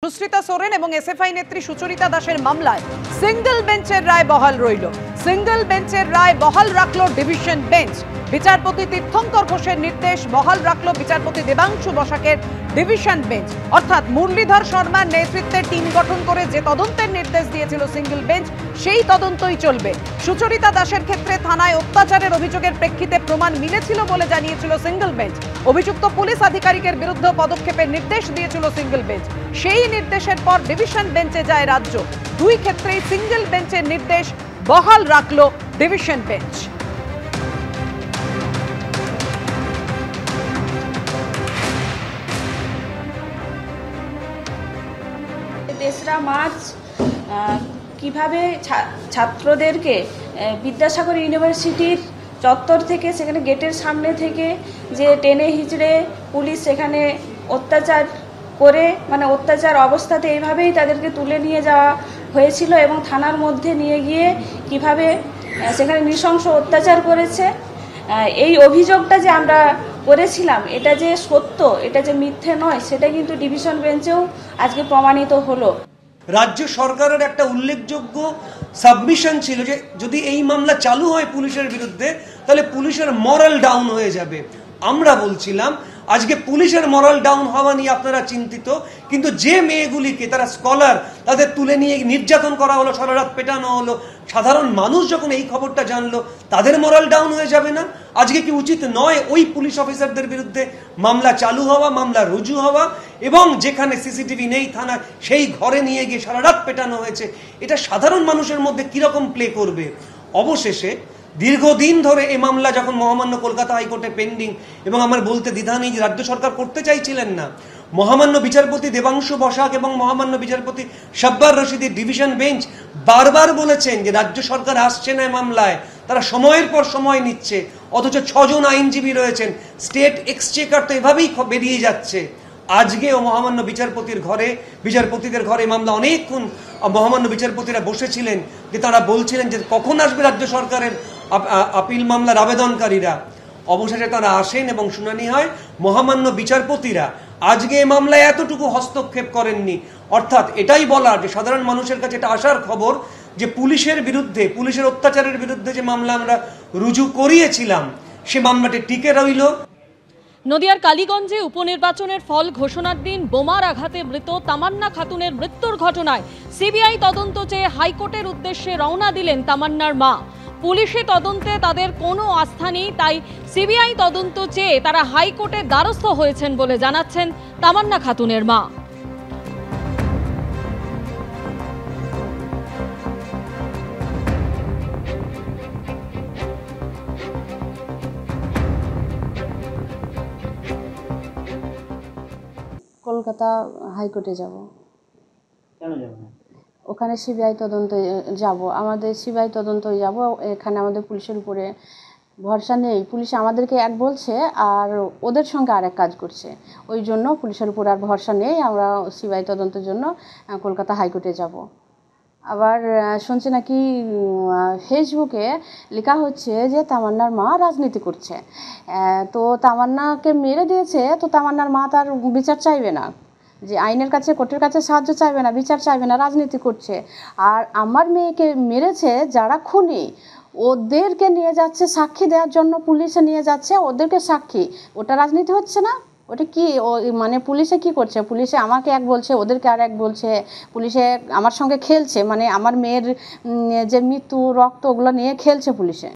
সুস্মিতা সোরেন এবং এসএফআই নেত্রী সুচরিতা দাসের মামলায় সিঙ্গেল বেঞ্চের রায় বহাল রইল। সিঙ্গেল বেঞ্চের রায় বহাল রাখল ডিভিশন বেঞ্চ। বিচারপতি তীর্থঙ্কর ঘোষের নির্দেশ বহাল রাখল বিচারপতি দেবাংশু বসাকের ডিভিশন বেঞ্চ। অর্থাৎ মুরলীধর শর্মার নেতৃত্বে টিম গঠন করে যে তদন্তের নির্দেশ দিয়েছিল সিঙ্গেল বেঞ্চ, সেই তদন্তই চলবে। সুচরিতা দাসের ক্ষেত্রে থানায় অত্যাচারের অভিযোগের প্রেক্ষিতে প্রমাণ মিলেছিল বলে জানিয়েছিল সিঙ্গেল বেঞ্চ। অভিযুক্ত পুলিশ আধিকারিকের বিরুদ্ধে পদক্ষেপের নির্দেশ দিয়েছিল সিঙ্গেল বেঞ্চ। সেই নির্দেশের পর ডিভিশন বেঞ্চে যায় রাজ্য। দুই ক্ষেত্রেই সিঙ্গেল বেঞ্চের নির্দেশ বহাল রাখল ডিভিশন বেঞ্চ। তেসরা মার্চ কিভাবে ছাত্রদেরকে বিদ্যাসাগর ইউনিভার্সিটির চত্বর থেকে, সেখানে গেটের সামনে থেকে যে টেনে হিচড়ে পুলিশ সেখানে অত্যাচার করে, মানে অত্যাচার অবস্থাতে এইভাবেই তাদেরকে তুলে নিয়ে যাওয়া হয়েছিল এবং থানার মধ্যে নিয়ে গিয়ে কিভাবে সেখানে নৃশংস অত্যাচার করেছে, এই অভিযোগটা যে আমরা করেছিলাম, এটা যে সত্য, এটা যে মিথ্যে নয়, সেটা কিন্তু ডিভিশন বেঞ্চেও আজকে প্রমাণিত হলো। রাজ্য সরকারের একটা উল্লেখযোগ্য সাবমিশন ছিল যে যদি এই মামলা চালু হয় পুলিশের বিরুদ্ধে, তাহলে পুলিশের মরাল ডাউন হয়ে যাবে। আমরা বলছিলাম আজকে পুলিশের মরাল ডাউন হওয়া নিয়ে আপনারা চিন্তিত, কিন্তু যে মেয়েগুলিকে, তারা স্কলার, তাদের তুলে নিয়ে নির্যাতন করা হলো, সারা রাত পেটানো হলো, সাধারণ মানুষ যখন এই খবরটা জানলো, তাদের মরাল ডাউন হয়ে যাবে না? আজকে কি উচিত নয় ওই পুলিশ অফিসারদের বিরুদ্ধে মামলা চালু হওয়া, মামলা রুজু হওয়া, এবং যেখানে সিসিটিভি নেই থানা, সেই ঘরে নিয়ে গিয়ে সারা রাত পেটানো হয়েছে? এটা সাধারণ মানুষের মধ্যে কিরকম প্লে করবে? অবশেষে দীর্ঘদিন ধরে এই মামলা যখন মহামান্য কলকাতা হাইকোর্টে পেন্ডিং, এবং আমার বলতে দ্বিধা নেই যে রাজ্য সরকার করতে চাইছিলেন না, মহামান্য বিচারপতি দেবাংশু বসাক এবং মহামান্য বিচারপতি শাব্বার রশিদের ডিভিশন বেঞ্চ বারবার বলেছেন যে রাজ্য সরকার আসছে না মামলায়, তারা সময়ের পর সময় নিচ্ছে, অথচ 6 জন আইনজীবী রয়েছেন, স্টেট এক্সচেকার তো এভাবেই বেরিয়ে যাচ্ছে। আজকেও মহামান্য বিচারপতিদের ঘরে মামলা অনেকক্ষণ মহামান্য বিচারপতিরা বসেছিলেন, যে তারা বলছিলেন যে কখন আসবে রাজ্য সরকারের আপিল মামলার আবেদনকারীরা। অবশেষে তারা আসেন এবং শুনানি হয়। মহামান্য বিচারপতিরা আজকে এই মামলায় এতটুকু হস্তক্ষেপ করেননি। অর্থাৎ এটাই বলার যে সাধারণ মানুষের কাছে এটা আসার খবর যে পুলিশের বিরুদ্ধে, পুলিশের অত্যাচারের বিরুদ্ধে যে মামলা আমরা রুজু করিয়েছিলাম, সে মামলাটি টিকে রইল। নদিয়ার কালীগঞ্জে উপনির্বাচনের ফল ঘোষণার দিন বোমার আঘাতে মৃত তামান্না খাতুনের মৃত্যুর ঘটনায় সিবিআই তদন্ত চেয়ে হাইকোর্টের উদ্দেশ্যে রওনা দিলেন তামান্নার মা। পুলিশি তদন্তে তাদের কোনো আস্থা নেই, তাই সিবিআই তদন্ত চেয়ে তারা হাইকোর্টের দ্বারস্থ হয়েছেন বলে জানাচ্ছেন তামান্না খাতুনের মা। কলকাতা হাইকোর্টে যাব। কেন যাবেন? ওখানে সিবিআই তদন্তে যাব, আমাদের সিবিআই তদন্তে যাব। এখানে আমাদের পুলিশের উপরে ভরসা নেই, পুলিশ আমাদেরকে এক বলছে আর ওদের সঙ্গে আরেক কাজ করছে, ওই জন্য পুলিশের উপর আর ভরসা নেই। আমরা সিবিআই তদন্তের জন্য কলকাতা হাইকোর্টে যাব। আবার শুনছি নাকি ফেসবুকে লেখা হচ্ছে যে তামান্নার মা রাজনীতি করছে, তো তামান্নাকে মেরে দিয়েছে, তো তামান্নার মা তার বিচার চাইবে না, যে আইনের কাছে, কোর্টের কাছে সাহায্য চাইবে না, বিচার চাইবে না, রাজনীতি করছে। আর আমার মেয়েকে মেরেছে যারা খুনি, ওদেরকে নিয়ে যাচ্ছে সাক্ষী দেওয়ার জন্য, পুলিশে নিয়ে যাচ্ছে ওদেরকে সাক্ষী। ওটা রাজনীতি হচ্ছে না? ওটা কি মানে পুলিশে কি করছে? পুলিশে আমাকে এক বলছে, ওদেরকে আর এক বলছে, পুলিশে আমার সঙ্গে খেলছে, মানে আমার মেয়ের যে মৃত্যু, রক্ত, ওগুলো নিয়ে খেলছে পুলিশে।